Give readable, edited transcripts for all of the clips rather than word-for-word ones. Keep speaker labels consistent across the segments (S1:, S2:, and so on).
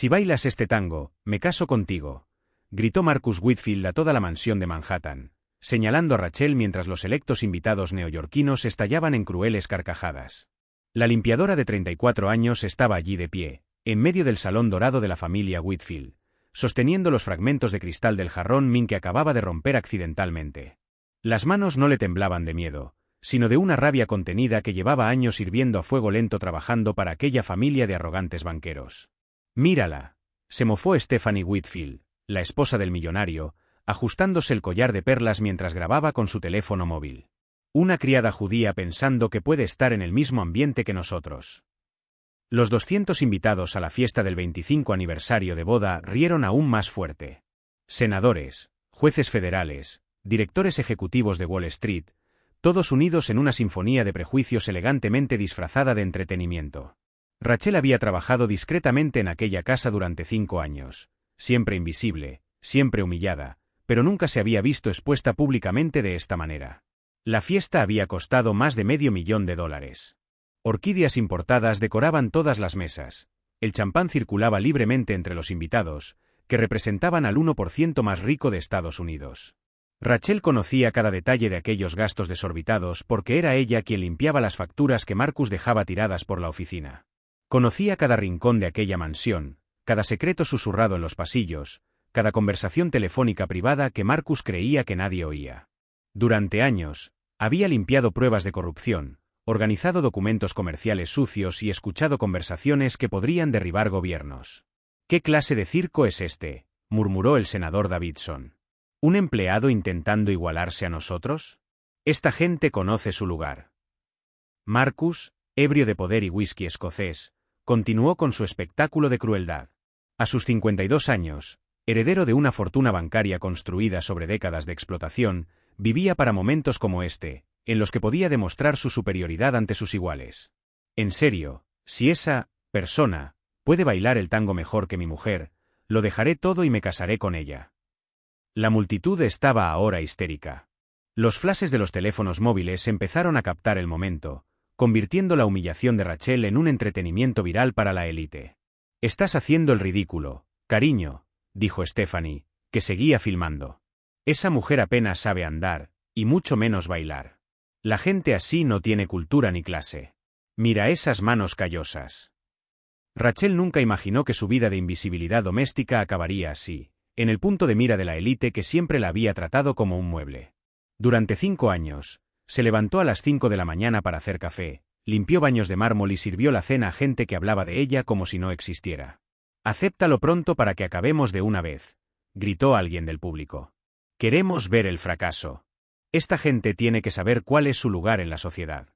S1: Si bailas este tango, me caso contigo, gritó Marcus Whitfield a toda la mansión de Manhattan, señalando a Rachel mientras los selectos invitados neoyorquinos estallaban en crueles carcajadas. La limpiadora de 34 años estaba allí de pie, en medio del salón dorado de la familia Whitfield, sosteniendo los fragmentos de cristal del jarrón Ming que acababa de romper accidentalmente. Las manos no le temblaban de miedo, sino de una rabia contenida que llevaba años hirviendo a fuego lento trabajando para aquella familia de arrogantes banqueros. «Mírala», se mofó Stephanie Whitfield, la esposa del millonario, ajustándose el collar de perlas mientras grababa con su teléfono móvil. Una criada judía pensando que puede estar en el mismo ambiente que nosotros. Los 200 invitados a la fiesta del 25 aniversario de boda rieron aún más fuerte. Senadores, jueces federales, directores ejecutivos de Wall Street, todos unidos en una sinfonía de prejuicios elegantemente disfrazada de entretenimiento. Rachel había trabajado discretamente en aquella casa durante 5 años, siempre invisible, siempre humillada, pero nunca se había visto expuesta públicamente de esta manera. La fiesta había costado más de $500,000. Orquídeas importadas decoraban todas las mesas, el champán circulaba libremente entre los invitados, que representaban al 1% más rico de Estados Unidos. Rachel conocía cada detalle de aquellos gastos desorbitados porque era ella quien limpiaba las facturas que Marcus dejaba tiradas por la oficina. Conocía cada rincón de aquella mansión, cada secreto susurrado en los pasillos, cada conversación telefónica privada que Marcus creía que nadie oía. Durante años, había limpiado pruebas de corrupción, organizado documentos comerciales sucios y escuchado conversaciones que podrían derribar gobiernos. «¿Qué clase de circo es este?», murmuró el senador Davidson. «¿Un empleado intentando igualarse a nosotros? Esta gente conoce su lugar». Marcus, ebrio de poder y whisky escocés, continuó con su espectáculo de crueldad. A sus 52 años, heredero de una fortuna bancaria construida sobre décadas de explotación, vivía para momentos como este, en los que podía demostrar su superioridad ante sus iguales. En serio, si esa persona puede bailar el tango mejor que mi mujer, lo dejaré todo y me casaré con ella. La multitud estaba ahora histérica. Los flashes de los teléfonos móviles empezaron a captar el momento, convirtiendo la humillación de Rachel en un entretenimiento viral para la élite. «Estás haciendo el ridículo, cariño», dijo Stephanie, que seguía filmando. «Esa mujer apenas sabe andar, y mucho menos bailar. La gente así no tiene cultura ni clase. Mira esas manos callosas». Rachel nunca imaginó que su vida de invisibilidad doméstica acabaría así, en el punto de mira de la élite que siempre la había tratado como un mueble. Durante 5 años, se levantó a las 5 de la mañana para hacer café, limpió baños de mármol y sirvió la cena a gente que hablaba de ella como si no existiera. «Acéptalo pronto para que acabemos de una vez», gritó alguien del público. «Queremos ver el fracaso. Esta gente tiene que saber cuál es su lugar en la sociedad».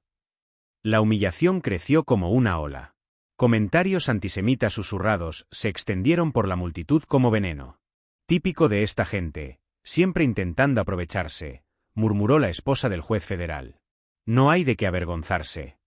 S1: La humillación creció como una ola. Comentarios antisemitas susurrados se extendieron por la multitud como veneno. «Típico de esta gente, siempre intentando aprovecharse», murmuró la esposa del juez federal. «No hay de qué avergonzarse».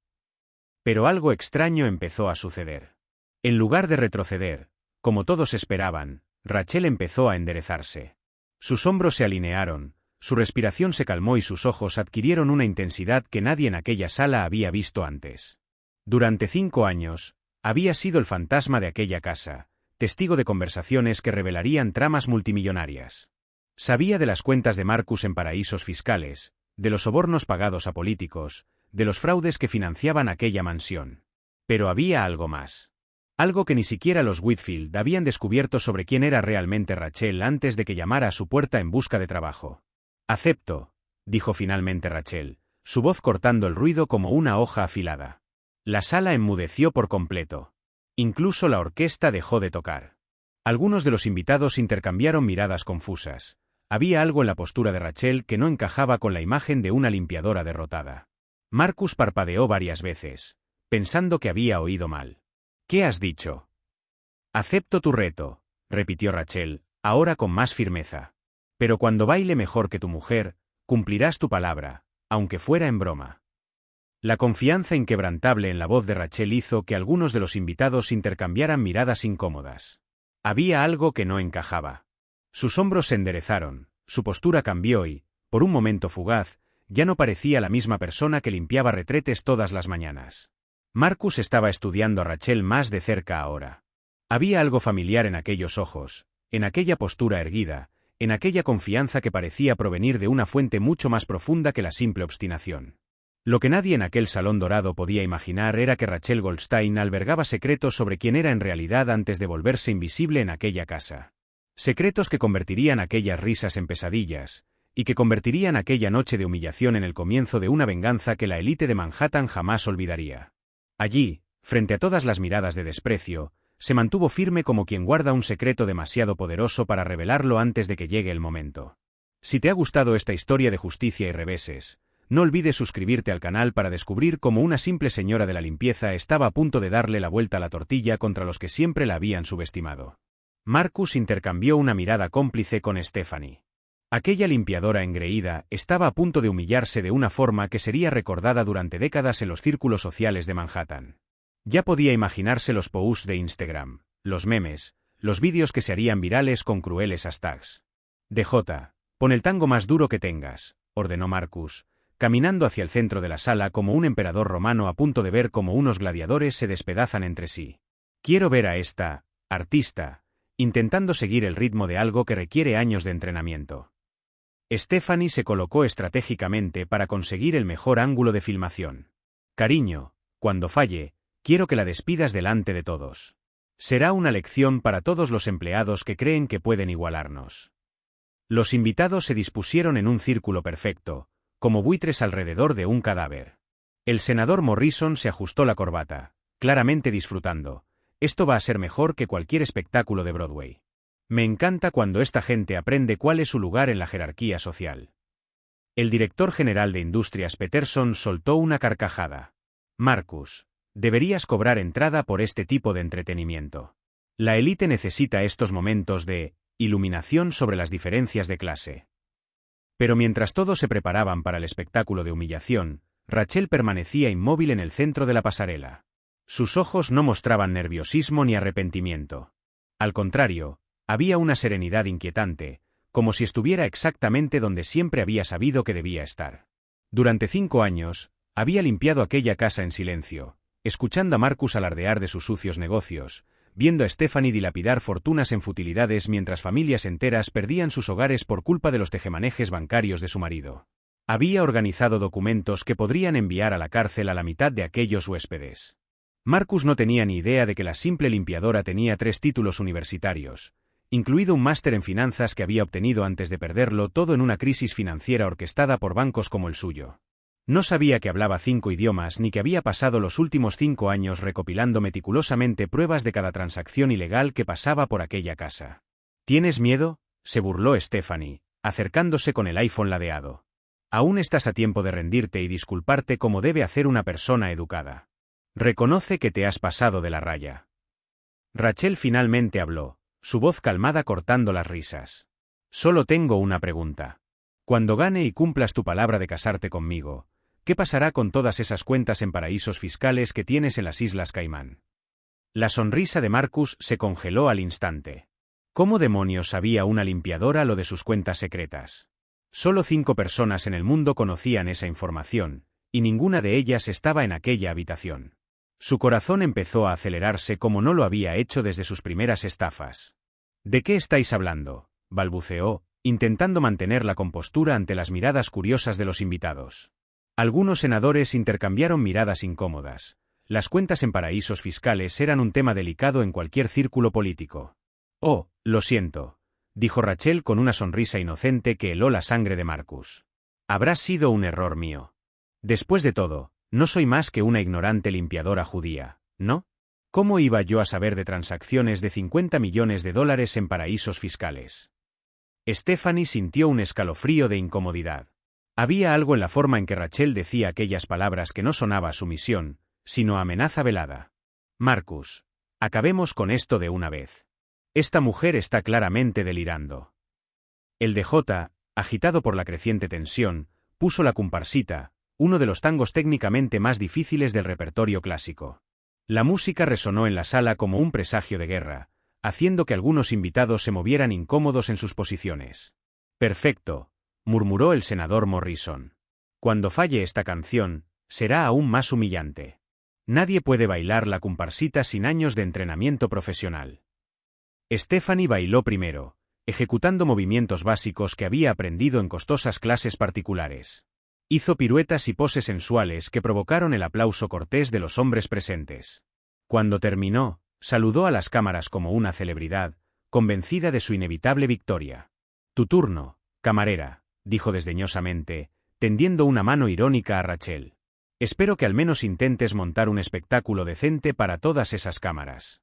S1: Pero algo extraño empezó a suceder. En lugar de retroceder, como todos esperaban, Rachel empezó a enderezarse. Sus hombros se alinearon, su respiración se calmó y sus ojos adquirieron una intensidad que nadie en aquella sala había visto antes. Durante 5 años, había sido el fantasma de aquella casa, testigo de conversaciones que revelarían tramas multimillonarias. Sabía de las cuentas de Marcus en paraísos fiscales, de los sobornos pagados a políticos, de los fraudes que financiaban aquella mansión. Pero había algo más. Algo que ni siquiera los Whitfield habían descubierto sobre quién era realmente Rachel antes de que llamara a su puerta en busca de trabajo. «Acepto», dijo finalmente Rachel, su voz cortando el ruido como una hoja afilada. La sala enmudeció por completo. Incluso la orquesta dejó de tocar. Algunos de los invitados intercambiaron miradas confusas. Había algo en la postura de Rachel que no encajaba con la imagen de una limpiadora derrotada. Marcus parpadeó varias veces, pensando que había oído mal. «¿Qué has dicho?» «Acepto tu reto», repitió Rachel, ahora con más firmeza. «Pero cuando baile mejor que tu mujer, cumplirás tu palabra, aunque fuera en broma». La confianza inquebrantable en la voz de Rachel hizo que algunos de los invitados intercambiaran miradas incómodas. Había algo que no encajaba. Sus hombros se enderezaron, su postura cambió y, por un momento fugaz, ya no parecía la misma persona que limpiaba retretes todas las mañanas. Marcus estaba estudiando a Rachel más de cerca ahora. Había algo familiar en aquellos ojos, en aquella postura erguida, en aquella confianza que parecía provenir de una fuente mucho más profunda que la simple obstinación. Lo que nadie en aquel salón dorado podía imaginar era que Rachel Goldstein albergaba secretos sobre quién era en realidad antes de volverse invisible en aquella casa. Secretos que convertirían aquellas risas en pesadillas, y que convertirían aquella noche de humillación en el comienzo de una venganza que la élite de Manhattan jamás olvidaría. Allí, frente a todas las miradas de desprecio, se mantuvo firme como quien guarda un secreto demasiado poderoso para revelarlo antes de que llegue el momento. Si te ha gustado esta historia de justicia y reveses, no olvides suscribirte al canal para descubrir cómo una simple señora de la limpieza estaba a punto de darle la vuelta a la tortilla contra los que siempre la habían subestimado. Marcus intercambió una mirada cómplice con Stephanie. Aquella limpiadora engreída estaba a punto de humillarse de una forma que sería recordada durante décadas en los círculos sociales de Manhattan. Ya podía imaginarse los posts de Instagram, los memes, los vídeos que se harían virales con crueles hashtags. DJ, pon el tango más duro que tengas, ordenó Marcus, caminando hacia el centro de la sala como un emperador romano a punto de ver cómo unos gladiadores se despedazan entre sí. Quiero ver a esta artista intentando seguir el ritmo de algo que requiere años de entrenamiento. Stephanie se colocó estratégicamente para conseguir el mejor ángulo de filmación. Cariño, cuando falle, quiero que la despidas delante de todos. Será una lección para todos los empleados que creen que pueden igualarnos. Los invitados se dispusieron en un círculo perfecto, como buitres alrededor de un cadáver. El senador Morrison se ajustó la corbata, claramente disfrutando. Esto va a ser mejor que cualquier espectáculo de Broadway. Me encanta cuando esta gente aprende cuál es su lugar en la jerarquía social. El director general de Industrias Peterson soltó una carcajada. Marcus, deberías cobrar entrada por este tipo de entretenimiento. La élite necesita estos momentos de iluminación sobre las diferencias de clase. Pero mientras todos se preparaban para el espectáculo de humillación, Rachel permanecía inmóvil en el centro de la pasarela. Sus ojos no mostraban nerviosismo ni arrepentimiento. Al contrario, había una serenidad inquietante, como si estuviera exactamente donde siempre había sabido que debía estar. Durante 5 años, había limpiado aquella casa en silencio, escuchando a Marcus alardear de sus sucios negocios, viendo a Stephanie dilapidar fortunas en futilidades mientras familias enteras perdían sus hogares por culpa de los tejemanejes bancarios de su marido. Había organizado documentos que podrían enviar a la cárcel a la mitad de aquellos huéspedes. Marcus no tenía ni idea de que la simple limpiadora tenía 3 títulos universitarios, incluido un máster en finanzas que había obtenido antes de perderlo todo en una crisis financiera orquestada por bancos como el suyo. No sabía que hablaba 5 idiomas ni que había pasado los últimos 5 años recopilando meticulosamente pruebas de cada transacción ilegal que pasaba por aquella casa. ¿Tienes miedo?, se burló Stephanie, acercándose con el iPhone ladeado. Aún estás a tiempo de rendirte y disculparte como debe hacer una persona educada. Reconoce que te has pasado de la raya. Rachel finalmente habló, su voz calmada cortando las risas. Solo tengo una pregunta. Cuando gane y cumplas tu palabra de casarte conmigo, ¿qué pasará con todas esas cuentas en paraísos fiscales que tienes en las Islas Caimán? La sonrisa de Marcus se congeló al instante. ¿Cómo demonios sabía una limpiadora lo de sus cuentas secretas? Solo 5 personas en el mundo conocían esa información, y ninguna de ellas estaba en aquella habitación. Su corazón empezó a acelerarse como no lo había hecho desde sus primeras estafas. ¿De qué estáis hablando?, balbuceó, intentando mantener la compostura ante las miradas curiosas de los invitados. Algunos senadores intercambiaron miradas incómodas. Las cuentas en paraísos fiscales eran un tema delicado en cualquier círculo político. Oh, lo siento, dijo Rachel con una sonrisa inocente que heló la sangre de Marcus. Habrá sido un error mío. Después de todo, no soy más que una ignorante limpiadora judía, ¿no? ¿Cómo iba yo a saber de transacciones de $50 millones en paraísos fiscales? Stephanie sintió un escalofrío de incomodidad. Había algo en la forma en que Rachel decía aquellas palabras que no sonaba a sumisión, sino a amenaza velada. Marcus, acabemos con esto de una vez. Esta mujer está claramente delirando. El DJ, agitado por la creciente tensión, puso la comparsita, uno de los tangos técnicamente más difíciles del repertorio clásico. La música resonó en la sala como un presagio de guerra, haciendo que algunos invitados se movieran incómodos en sus posiciones. Perfecto, murmuró el senador Morrison. Cuando falle esta canción, será aún más humillante. Nadie puede bailar la comparsita sin años de entrenamiento profesional. Stephanie bailó primero, ejecutando movimientos básicos que había aprendido en costosas clases particulares. Hizo piruetas y poses sensuales que provocaron el aplauso cortés de los hombres presentes. Cuando terminó, saludó a las cámaras como una celebridad, convencida de su inevitable victoria. «Tu turno, camarera», dijo desdeñosamente, tendiendo una mano irónica a Rachel. «Espero que al menos intentes montar un espectáculo decente para todas esas cámaras».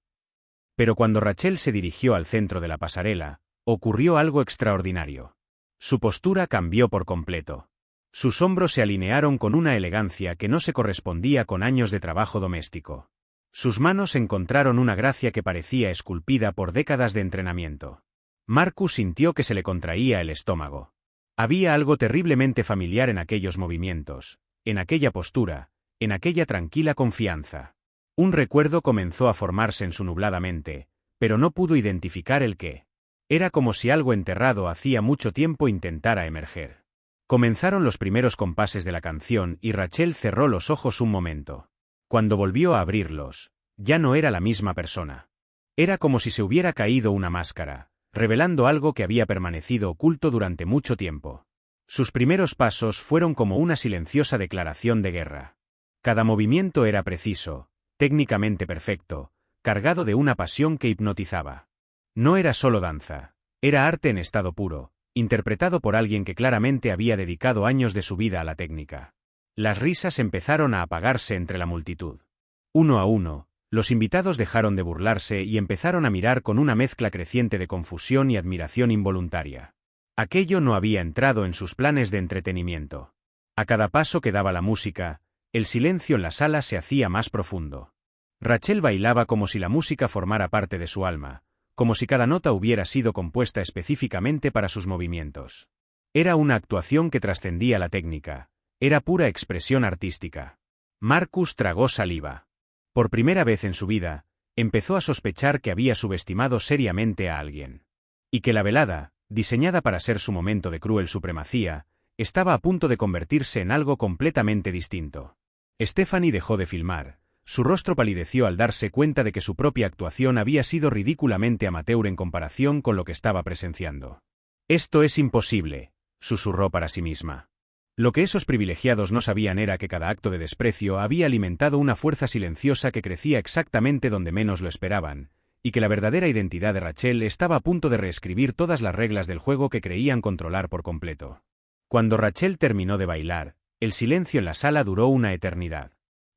S1: Pero cuando Rachel se dirigió al centro de la pasarela, ocurrió algo extraordinario. Su postura cambió por completo. Sus hombros se alinearon con una elegancia que no se correspondía con años de trabajo doméstico. Sus manos encontraron una gracia que parecía esculpida por décadas de entrenamiento. Marcus sintió que se le contraía el estómago. Había algo terriblemente familiar en aquellos movimientos, en aquella postura, en aquella tranquila confianza. Un recuerdo comenzó a formarse en su nublada mente, pero no pudo identificar el qué. Era como si algo enterrado hacía mucho tiempo intentara emerger. Comenzaron los primeros compases de la canción y Rachel cerró los ojos un momento. Cuando volvió a abrirlos, ya no era la misma persona. Era como si se hubiera caído una máscara, revelando algo que había permanecido oculto durante mucho tiempo. Sus primeros pasos fueron como una silenciosa declaración de guerra. Cada movimiento era preciso, técnicamente perfecto, cargado de una pasión que hipnotizaba. No era solo danza, era arte en estado puro, interpretado por alguien que claramente había dedicado años de su vida a la técnica. Las risas empezaron a apagarse entre la multitud. Uno a uno, los invitados dejaron de burlarse y empezaron a mirar con una mezcla creciente de confusión y admiración involuntaria. Aquello no había entrado en sus planes de entretenimiento. A cada paso que daba la música, el silencio en la sala se hacía más profundo. Rachel bailaba como si la música formara parte de su alma, como si cada nota hubiera sido compuesta específicamente para sus movimientos. Era una actuación que trascendía la técnica, era pura expresión artística. Marcus tragó saliva. Por primera vez en su vida, empezó a sospechar que había subestimado seriamente a alguien. Y que la velada, diseñada para ser su momento de cruel supremacía, estaba a punto de convertirse en algo completamente distinto. Stephanie dejó de filmar. Su rostro palideció al darse cuenta de que su propia actuación había sido ridículamente amateur en comparación con lo que estaba presenciando. «Esto es imposible», susurró para sí misma. Lo que esos privilegiados no sabían era que cada acto de desprecio había alimentado una fuerza silenciosa que crecía exactamente donde menos lo esperaban, y que la verdadera identidad de Rachel estaba a punto de reescribir todas las reglas del juego que creían controlar por completo. Cuando Rachel terminó de bailar, el silencio en la sala duró una eternidad.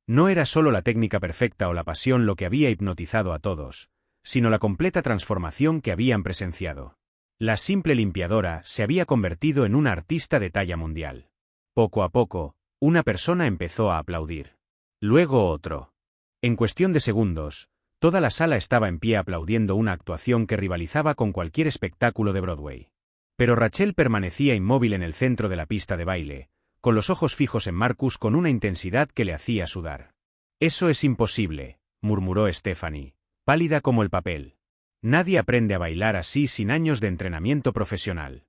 S1: No era solo la técnica perfecta o la pasión lo que había hipnotizado a todos, sino la completa transformación que habían presenciado. La simple limpiadora se había convertido en una artista de talla mundial. Poco a poco, una persona empezó a aplaudir. Luego otro. En cuestión de segundos, toda la sala estaba en pie aplaudiendo una actuación que rivalizaba con cualquier espectáculo de Broadway. Pero Rachel permanecía inmóvil en el centro de la pista de baile, con los ojos fijos en Marcus con una intensidad que le hacía sudar. «Eso es imposible», murmuró Stephanie, pálida como el papel. «Nadie aprende a bailar así sin años de entrenamiento profesional».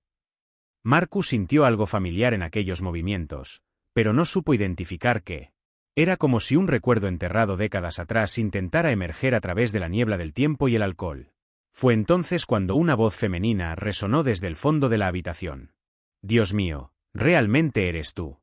S1: Marcus sintió algo familiar en aquellos movimientos, pero no supo identificar qué. Era como si un recuerdo enterrado décadas atrás intentara emerger a través de la niebla del tiempo y el alcohol. Fue entonces cuando una voz femenina resonó desde el fondo de la habitación. «Dios mío, ¿realmente eres tú?».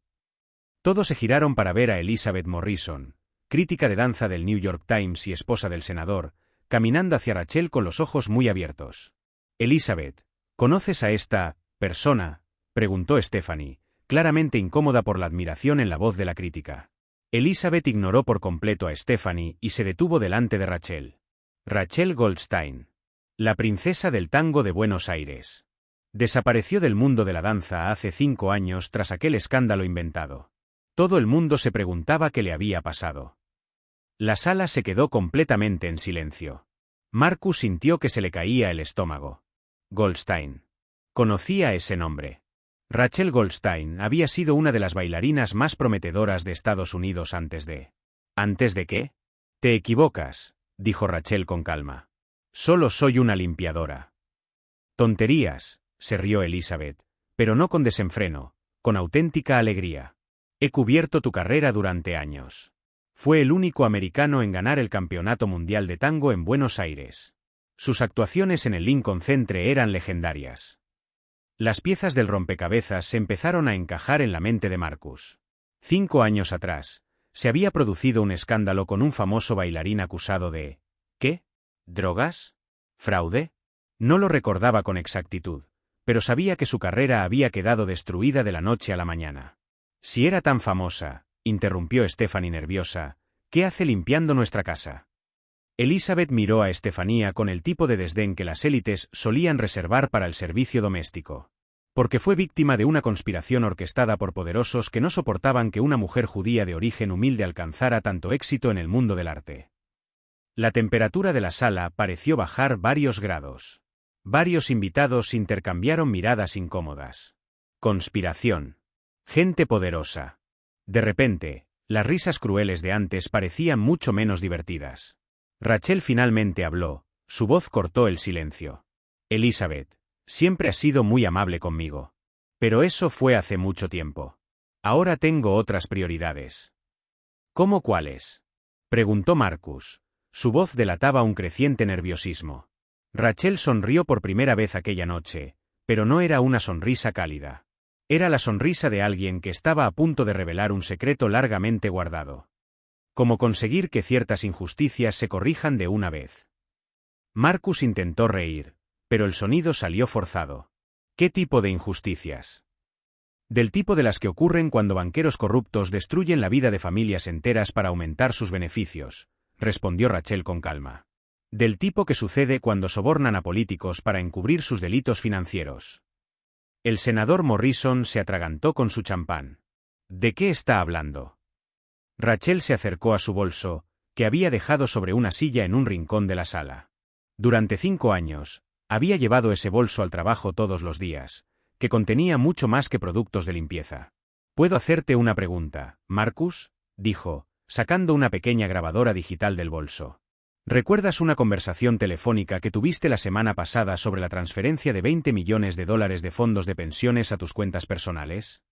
S1: Todos se giraron para ver a Elizabeth Morrison, crítica de danza del New York Times y esposa del senador, caminando hacia Rachel con los ojos muy abiertos. «Elizabeth, ¿conoces a esta persona?», preguntó Stephanie, claramente incómoda por la admiración en la voz de la crítica. Elizabeth ignoró por completo a Stephanie y se detuvo delante de Rachel. Rachel Goldstein. La princesa del tango de Buenos Aires. Desapareció del mundo de la danza hace 5 años tras aquel escándalo inventado. Todo el mundo se preguntaba qué le había pasado. La sala se quedó completamente en silencio. Marcus sintió que se le caía el estómago. Goldstein. Conocía ese nombre. Rachel Goldstein había sido una de las bailarinas más prometedoras de Estados Unidos antes de... ¿Antes de qué? «Te equivocas», dijo Rachel con calma. «Solo soy una limpiadora». «Tonterías», se rió Elizabeth, pero no con desenfreno, con auténtica alegría. «He cubierto tu carrera durante años. Fue el único americano en ganar el Campeonato Mundial de Tango en Buenos Aires. Sus actuaciones en el Lincoln Centre eran legendarias. Las piezas del rompecabezas se empezaron a encajar en la mente de Marcus. 5 años atrás, se había producido un escándalo con un famoso bailarín acusado de... ¿qué? ¿Drogas? ¿Fraude? No lo recordaba con exactitud, pero sabía que su carrera había quedado destruida de la noche a la mañana. Si era tan famosa, interrumpió Stephanie nerviosa, ¿qué hace limpiando nuestra casa? Elizabeth miró a Estefanía con el tipo de desdén que las élites solían reservar para el servicio doméstico. Porque fue víctima de una conspiración orquestada por poderosos que no soportaban que una mujer judía de origen humilde alcanzara tanto éxito en el mundo del arte. La temperatura de la sala pareció bajar varios grados. Varios invitados intercambiaron miradas incómodas. Conspiración. Gente poderosa. De repente, las risas crueles de antes parecían mucho menos divertidas. Rachel finalmente habló, su voz cortó el silencio. Elizabeth, siempre has sido muy amable conmigo. Pero eso fue hace mucho tiempo. Ahora tengo otras prioridades. ¿Cómo cuáles? Preguntó Marcus. Su voz delataba un creciente nerviosismo. Rachel sonrió por primera vez aquella noche, pero no era una sonrisa cálida. Era la sonrisa de alguien que estaba a punto de revelar un secreto largamente guardado. Cómo conseguir que ciertas injusticias se corrijan de una vez. Marcus intentó reír, pero el sonido salió forzado. ¿Qué tipo de injusticias? Del tipo de las que ocurren cuando banqueros corruptos destruyen la vida de familias enteras para aumentar sus beneficios, respondió Rachel con calma. Del tipo que sucede cuando sobornan a políticos para encubrir sus delitos financieros. El senador Morrison se atragantó con su champán. ¿De qué está hablando? Rachel se acercó a su bolso, que había dejado sobre una silla en un rincón de la sala. Durante 5 años, había llevado ese bolso al trabajo todos los días, que contenía mucho más que productos de limpieza. ¿Puedo hacerte una pregunta, Marcus?, dijo, sacando una pequeña grabadora digital del bolso. ¿Recuerdas una conversación telefónica que tuviste la semana pasada sobre la transferencia de $20 millones de fondos de pensiones a tus cuentas personales?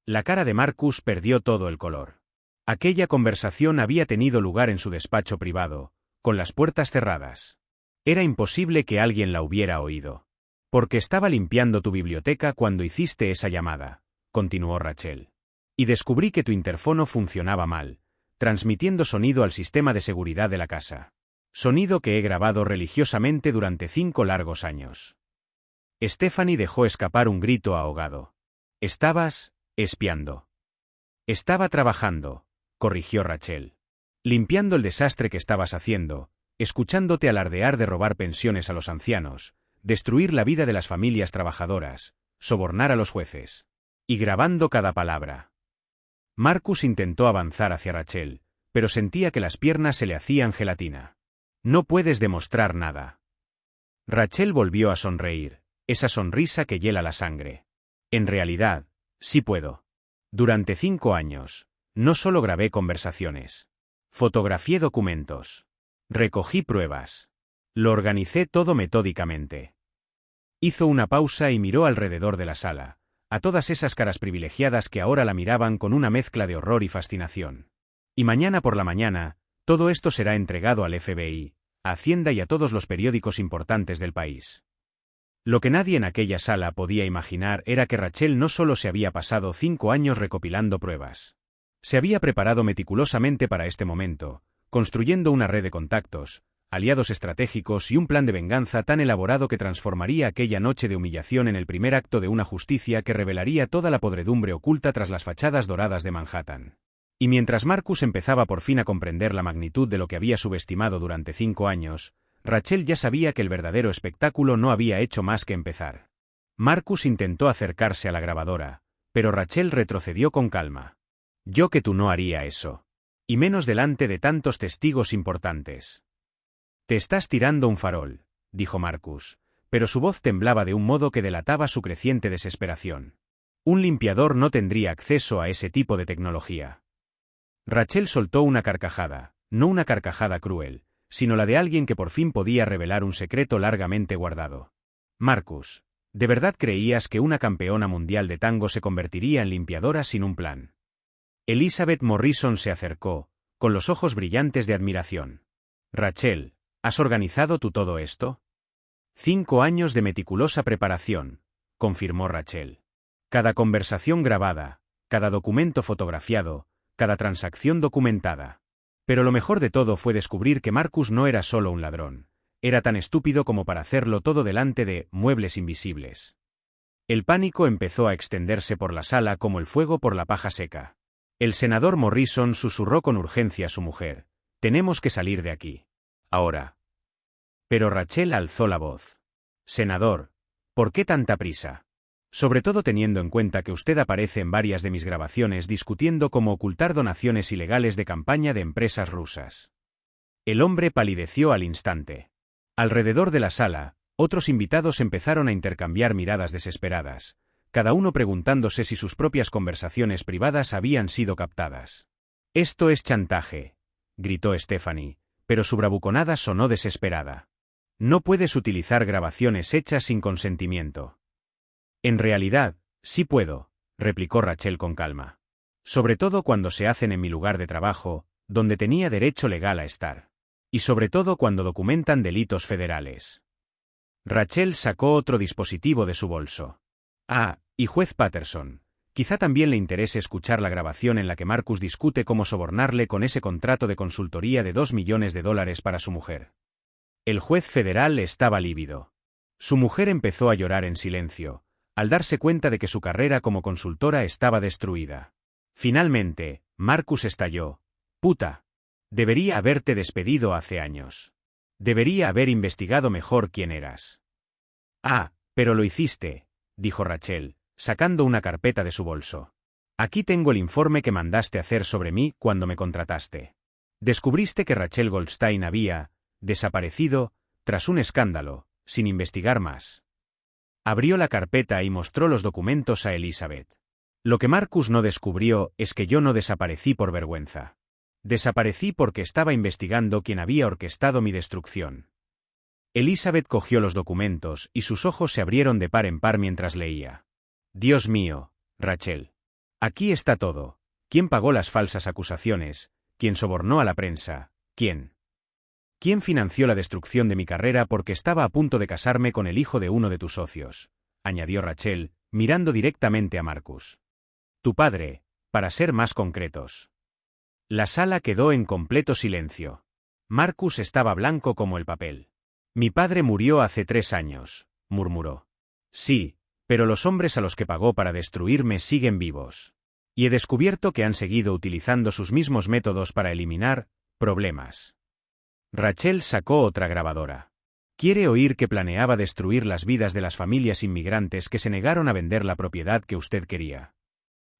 S1: La cara de Marcus perdió todo el color. Aquella conversación había tenido lugar en su despacho privado, con las puertas cerradas. Era imposible que alguien la hubiera oído. Porque estaba limpiando tu biblioteca cuando hiciste esa llamada, continuó Rachel. Y descubrí que tu interfono funcionaba mal, transmitiendo sonido al sistema de seguridad de la casa. Sonido que he grabado religiosamente durante 5 largos años. Stephanie dejó escapar un grito ahogado. Estabas espiando. Estaba trabajando, corrigió Rachel. Limpiando el desastre que estabas haciendo, escuchándote alardear de robar pensiones a los ancianos, destruir la vida de las familias trabajadoras, sobornar a los jueces. Y grabando cada palabra. Marcus intentó avanzar hacia Rachel, pero sentía que las piernas se le hacían gelatina. No puedes demostrar nada. Rachel volvió a sonreír, esa sonrisa que hiela la sangre. En realidad, sí puedo. Durante 5 años, no solo grabé conversaciones. Fotografié documentos. Recogí pruebas. Lo organicé todo metódicamente. Hizo una pausa y miró alrededor de la sala, a todas esas caras privilegiadas que ahora la miraban con una mezcla de horror y fascinación. Y mañana por la mañana, todo esto será entregado al FBI, a Hacienda y a todos los periódicos importantes del país. Lo que nadie en aquella sala podía imaginar era que Rachel no solo se había pasado 5 años recopilando pruebas. Se había preparado meticulosamente para este momento, construyendo una red de contactos, aliados estratégicos y un plan de venganza tan elaborado que transformaría aquella noche de humillación en el primer acto de una justicia que revelaría toda la podredumbre oculta tras las fachadas doradas de Manhattan. Y mientras Marcus empezaba por fin a comprender la magnitud de lo que había subestimado durante 5 años, Rachel ya sabía que el verdadero espectáculo no había hecho más que empezar. Marcus intentó acercarse a la grabadora, pero Rachel retrocedió con calma. Yo que tú no haría eso. Y menos delante de tantos testigos importantes. Te estás tirando un farol, dijo Marcus, pero su voz temblaba de un modo que delataba su creciente desesperación. Un limpiador no tendría acceso a ese tipo de tecnología. Rachel soltó una carcajada, no una carcajada cruel, sino la de alguien que por fin podía revelar un secreto largamente guardado. Marcus, ¿de verdad creías que una campeona mundial de tango se convertiría en limpiadora sin un plan? Elizabeth Morrison se acercó, con los ojos brillantes de admiración. Rachel, ¿has organizado tú todo esto? 5 años de meticulosa preparación, confirmó Rachel. Cada conversación grabada, cada documento fotografiado, cada transacción documentada. Pero lo mejor de todo fue descubrir que Marcus no era solo un ladrón. Era tan estúpido como para hacerlo todo delante de muebles invisibles. El pánico empezó a extenderse por la sala como el fuego por la paja seca. El senador Morrison susurró con urgencia a su mujer: «Tenemos que salir de aquí. Ahora». Pero Rachel alzó la voz. «Senador, ¿por qué tanta prisa? Sobre todo teniendo en cuenta que usted aparece en varias de mis grabaciones discutiendo cómo ocultar donaciones ilegales de campaña de empresas rusas». El hombre palideció al instante. Alrededor de la sala, otros invitados empezaron a intercambiar miradas desesperadas, cada uno preguntándose si sus propias conversaciones privadas habían sido captadas. «Esto es chantaje», gritó Stephanie, pero su bravuconada sonó desesperada. «No puedes utilizar grabaciones hechas sin consentimiento». «En realidad, sí puedo», replicó Rachel con calma. «Sobre todo cuando se hacen en mi lugar de trabajo, donde tenía derecho legal a estar. Y sobre todo cuando documentan delitos federales». Rachel sacó otro dispositivo de su bolso. «Ah, y juez Patterson, quizá también le interese escuchar la grabación en la que Marcus discute cómo sobornarle con ese contrato de consultoría de $2 millones para su mujer». El juez federal estaba lívido. Su mujer empezó a llorar en silencio, al darse cuenta de que su carrera como consultora estaba destruida. Finalmente, Marcus estalló: «Puta. Debería haberte despedido hace años. Debería haber investigado mejor quién eras». «Ah, pero lo hiciste», dijo Rachel, sacando una carpeta de su bolso. «Aquí tengo el informe que mandaste hacer sobre mí cuando me contrataste. Descubriste que Rachel Goldstein había desaparecido tras un escándalo, sin investigar más». Abrió la carpeta y mostró los documentos a Elizabeth. «Lo que Marcus no descubrió es que yo no desaparecí por vergüenza. Desaparecí porque estaba investigando quién había orquestado mi destrucción». Elizabeth cogió los documentos y sus ojos se abrieron de par en par mientras leía. «Dios mío, Rachel. Aquí está todo. ¿Quién pagó las falsas acusaciones? ¿Quién sobornó a la prensa? ¿Quién? ¿Quién financió la destrucción de mi carrera porque estaba a punto de casarme con el hijo de uno de tus socios?», añadió Rachel, mirando directamente a Marcus. «Tu padre, para ser más concretos». La sala quedó en completo silencio. Marcus estaba blanco como el papel. «Mi padre murió hace 3 años», murmuró. «Sí, pero los hombres a los que pagó para destruirme siguen vivos. Y he descubierto que han seguido utilizando sus mismos métodos para eliminar problemas». Rachel sacó otra grabadora. «¿Quiere oír que planeaba destruir las vidas de las familias inmigrantes que se negaron a vender la propiedad que usted quería?»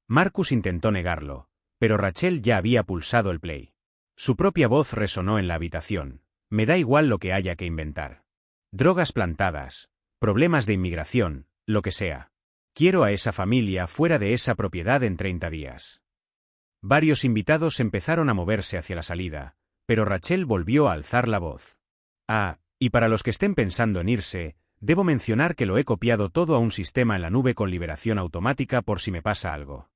S1: Marcus intentó negarlo, pero Rachel ya había pulsado el play. Su propia voz resonó en la habitación: «Me da igual lo que haya que inventar. Drogas plantadas, problemas de inmigración, lo que sea. Quiero a esa familia fuera de esa propiedad en 30 días». Varios invitados empezaron a moverse hacia la salida, pero Rachel volvió a alzar la voz. «Ah, y para los que estén pensando en irse, debo mencionar que lo he copiado todo a un sistema en la nube con liberación automática por si me pasa algo».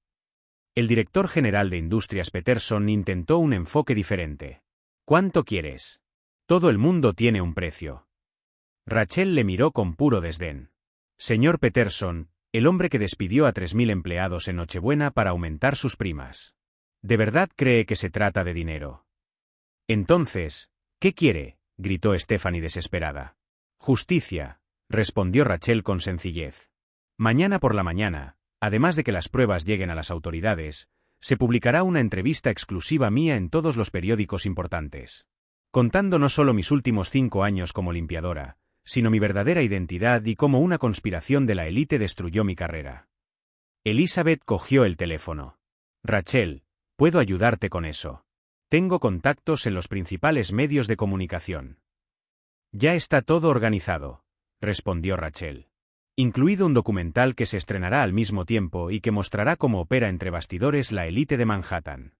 S1: El director general de Industrias Peterson intentó un enfoque diferente. «¿Cuánto quieres? Todo el mundo tiene un precio». Rachel le miró con puro desdén. «Señor Peterson, el hombre que despidió a 3.000 empleados en Nochebuena para aumentar sus primas. ¿De verdad cree que se trata de dinero?». «Entonces, ¿qué quiere?», gritó Stephanie desesperada. «Justicia», respondió Rachel con sencillez. «Mañana por la mañana, además de que las pruebas lleguen a las autoridades, se publicará una entrevista exclusiva mía en todos los periódicos importantes, contando no solo mis últimos 5 años como limpiadora, sino mi verdadera identidad y cómo una conspiración de la élite destruyó mi carrera». Elizabeth cogió el teléfono. «Rachel, puedo ayudarte con eso. Tengo contactos en los principales medios de comunicación». «Ya está todo organizado», respondió Rachel. «Incluido un documental que se estrenará al mismo tiempo y que mostrará cómo opera entre bastidores la élite de Manhattan».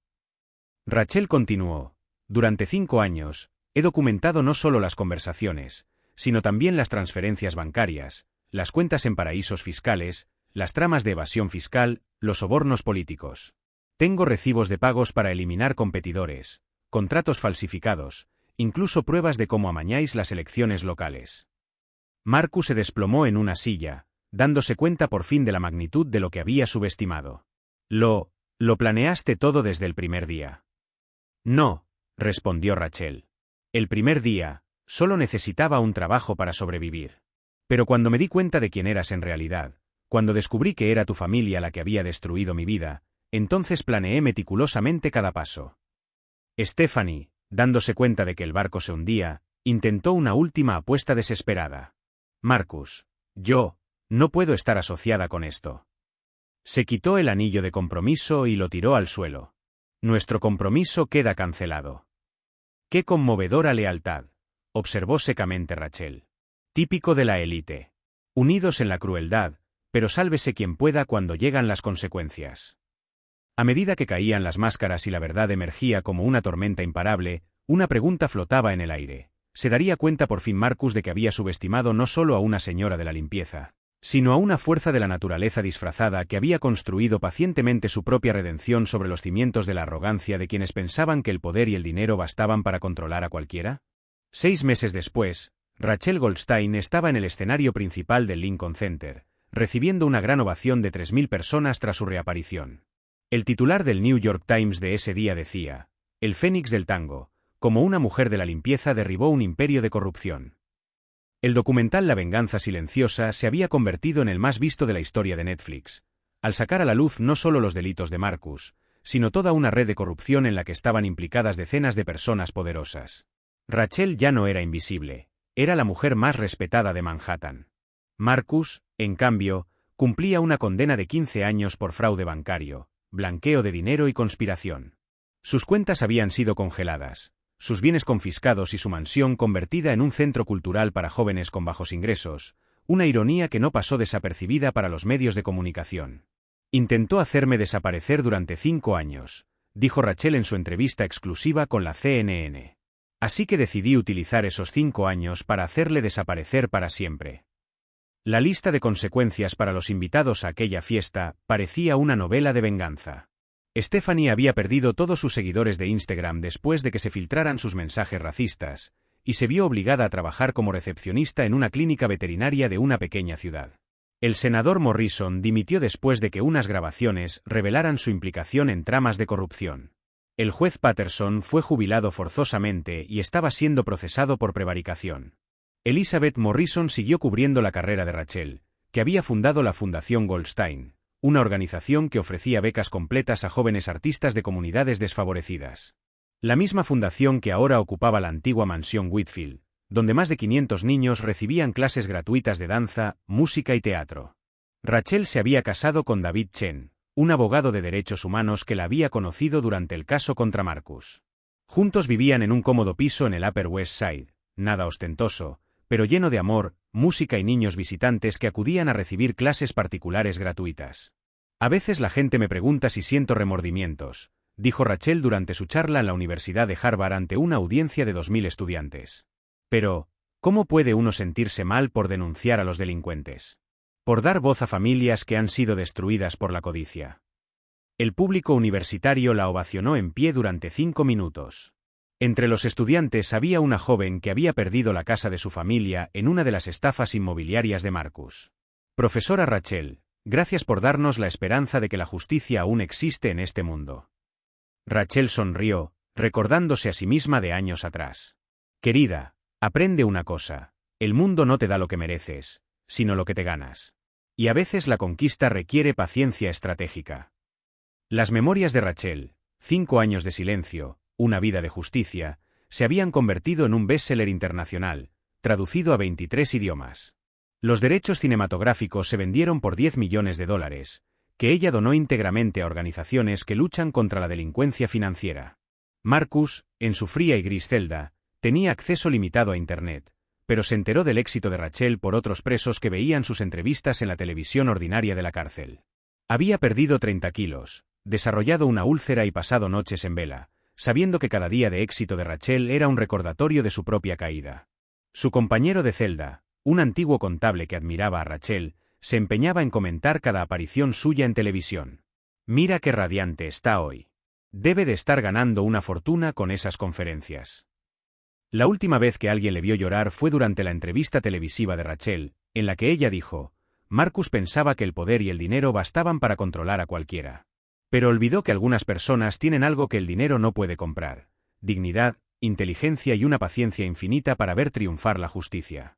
S1: Rachel continuó: «Durante 5 años, he documentado no solo las conversaciones, sino también las transferencias bancarias, las cuentas en paraísos fiscales, las tramas de evasión fiscal, los sobornos políticos. Tengo recibos de pagos para eliminar competidores, contratos falsificados, incluso pruebas de cómo amañáis las elecciones locales. Marcus se desplomó en una silla, dándose cuenta por fin de la magnitud de lo que había subestimado. Lo planeaste todo desde el primer día. No, respondió Rachel. El primer día, solo necesitaba un trabajo para sobrevivir. Pero cuando me di cuenta de quién eras en realidad, cuando descubrí que era tu familia la que había destruido mi vida, entonces planeé meticulosamente cada paso. Stephanie, dándose cuenta de que el barco se hundía, intentó una última apuesta desesperada. Marcus, yo no puedo estar asociada con esto. Se quitó el anillo de compromiso y lo tiró al suelo. Nuestro compromiso queda cancelado. ¡Qué conmovedora lealtad!, observó secamente Rachel. Típico de la élite. Unidos en la crueldad, pero sálvese quien pueda cuando llegan las consecuencias. A medida que caían las máscaras y la verdad emergía como una tormenta imparable, una pregunta flotaba en el aire. Se daría cuenta por fin Marcus de que había subestimado no solo a una señora de la limpieza, sino a una fuerza de la naturaleza disfrazada que había construido pacientemente su propia redención sobre los cimientos de la arrogancia de quienes pensaban que el poder y el dinero bastaban para controlar a cualquiera. 6 meses después, Rachel Goldstein estaba en el escenario principal del Lincoln Center, recibiendo una gran ovación de 3.000 personas tras su reaparición. El titular del New York Times de ese día decía: «El fénix del tango, como una mujer de la limpieza derribó un imperio de corrupción». El documental La venganza silenciosa se había convertido en el más visto de la historia de Netflix, al sacar a la luz no solo los delitos de Marcus, sino toda una red de corrupción en la que estaban implicadas decenas de personas poderosas. Rachel ya no era invisible, era la mujer más respetada de Manhattan. Marcus, en cambio, cumplía una condena de 15 años por fraude bancario, blanqueo de dinero y conspiración. Sus cuentas habían sido congeladas, sus bienes confiscados y su mansión convertida en un centro cultural para jóvenes con bajos ingresos, una ironía que no pasó desapercibida para los medios de comunicación. Intentó hacerme desaparecer durante 5 años, dijo Rachel en su entrevista exclusiva con la CNN. Así que decidí utilizar esos 5 años para hacerle desaparecer para siempre. La lista de consecuencias para los invitados a aquella fiesta parecía una novela de venganza. Stephanie había perdido todos sus seguidores de Instagram después de que se filtraran sus mensajes racistas, y se vio obligada a trabajar como recepcionista en una clínica veterinaria de una pequeña ciudad. El senador Morrison dimitió después de que unas grabaciones revelaran su implicación en tramas de corrupción. El juez Patterson fue jubilado forzosamente y estaba siendo procesado por prevaricación. Elizabeth Morrison siguió cubriendo la carrera de Rachel, que había fundado la Fundación Goldstein, una organización que ofrecía becas completas a jóvenes artistas de comunidades desfavorecidas. La misma fundación que ahora ocupaba la antigua mansión Whitfield, donde más de 500 niños recibían clases gratuitas de danza, música y teatro. Rachel se había casado con David Chen, un abogado de derechos humanos que la había conocido durante el caso contra Marcus. Juntos vivían en un cómodo piso en el Upper West Side, nada ostentoso, pero lleno de amor, música y niños visitantes que acudían a recibir clases particulares gratuitas. A veces la gente me pregunta si siento remordimientos, dijo Rachel durante su charla en la Universidad de Harvard ante una audiencia de 2.000 estudiantes. Pero, ¿cómo puede uno sentirse mal por denunciar a los delincuentes? Por dar voz a familias que han sido destruidas por la codicia. El público universitario la ovacionó en pie durante 5 minutos. Entre los estudiantes había una joven que había perdido la casa de su familia en una de las estafas inmobiliarias de Marcus. Profesora Rachel, gracias por darnos la esperanza de que la justicia aún existe en este mundo. Rachel sonrió, recordándose a sí misma de años atrás. Querida, aprende una cosa, el mundo no te da lo que mereces, sino lo que te ganas. Y a veces la conquista requiere paciencia estratégica. Las memorias de Rachel, 5 años de silencio, una vida de justicia, se habían convertido en un bestseller internacional, traducido a 23 idiomas. Los derechos cinematográficos se vendieron por $10 millones, que ella donó íntegramente a organizaciones que luchan contra la delincuencia financiera. Marcus, en su fría y gris celda, tenía acceso limitado a Internet, pero se enteró del éxito de Rachel por otros presos que veían sus entrevistas en la televisión ordinaria de la cárcel. Había perdido 30 kilos, desarrollado una úlcera y pasado noches en vela, sabiendo que cada día de éxito de Rachel era un recordatorio de su propia caída. Su compañero de celda, un antiguo contable que admiraba a Rachel, se empeñaba en comentar cada aparición suya en televisión. «Mira qué radiante está hoy», Debe de estar ganando una fortuna con esas conferencias. La última vez que alguien le vio llorar fue durante la entrevista televisiva de Rachel, en la que ella dijo: Marcus pensaba que el poder y el dinero bastaban para controlar a cualquiera. Pero olvidó que algunas personas tienen algo que el dinero no puede comprar: dignidad, inteligencia y una paciencia infinita para ver triunfar la justicia.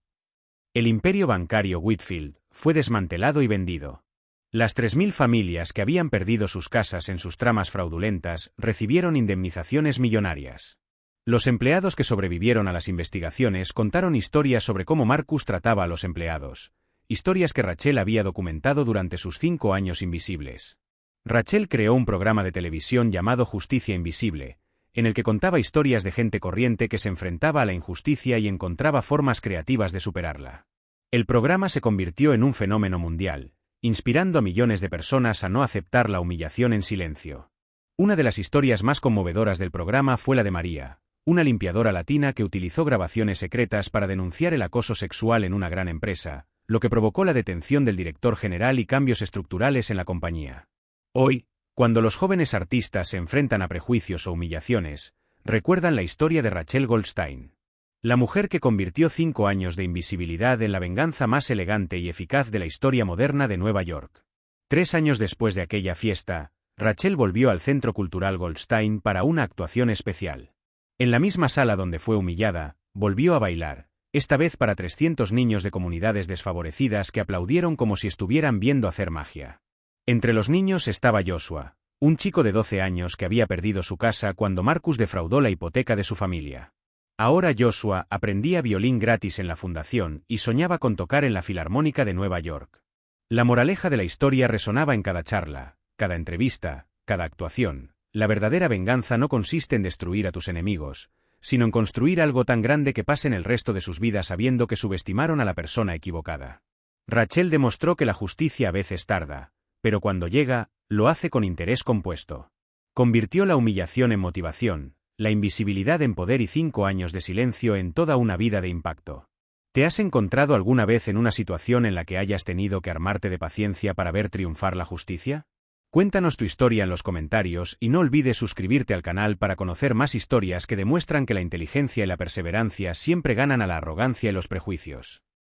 S1: El imperio bancario Whitfield fue desmantelado y vendido. Las 3.000 familias que habían perdido sus casas en sus tramas fraudulentas recibieron indemnizaciones millonarias. Los empleados que sobrevivieron a las investigaciones contaron historias sobre cómo Marcus trataba a los empleados, historias que Rachel había documentado durante sus 5 años invisibles. Rachel creó un programa de televisión llamado Justicia Invisible, en el que contaba historias de gente corriente que se enfrentaba a la injusticia y encontraba formas creativas de superarla. El programa se convirtió en un fenómeno mundial, inspirando a millones de personas a no aceptar la humillación en silencio. Una de las historias más conmovedoras del programa fue la de María, una limpiadora latina que utilizó grabaciones secretas para denunciar el acoso sexual en una gran empresa, lo que provocó la detención del director general y cambios estructurales en la compañía. Hoy, cuando los jóvenes artistas se enfrentan a prejuicios o humillaciones, recuerdan la historia de Rachel Goldstein, la mujer que convirtió 5 años de invisibilidad en la venganza más elegante y eficaz de la historia moderna de Nueva York. 3 años después de aquella fiesta, Rachel volvió al Centro Cultural Goldstein para una actuación especial. En la misma sala donde fue humillada, volvió a bailar, esta vez para 300 niños de comunidades desfavorecidas que aplaudieron como si estuvieran viendo hacer magia. Entre los niños estaba Joshua, un chico de 12 años que había perdido su casa cuando Marcus defraudó la hipoteca de su familia. Ahora Joshua aprendía violín gratis en la fundación y soñaba con tocar en la Filarmónica de Nueva York. La moraleja de la historia resonaba en cada charla, cada entrevista, cada actuación. La verdadera venganza no consiste en destruir a tus enemigos, sino en construir algo tan grande que pasen el resto de sus vidas sabiendo que subestimaron a la persona equivocada. Rachel demostró que la justicia a veces tarda, pero cuando llega, lo hace con interés compuesto. Convirtió la humillación en motivación, la invisibilidad en poder y 5 años de silencio en toda una vida de impacto. ¿Te has encontrado alguna vez en una situación en la que hayas tenido que armarte de paciencia para ver triunfar la justicia? Cuéntanos tu historia en los comentarios y no olvides suscribirte al canal para conocer más historias que demuestran que la inteligencia y la perseverancia siempre ganan a la arrogancia y los prejuicios.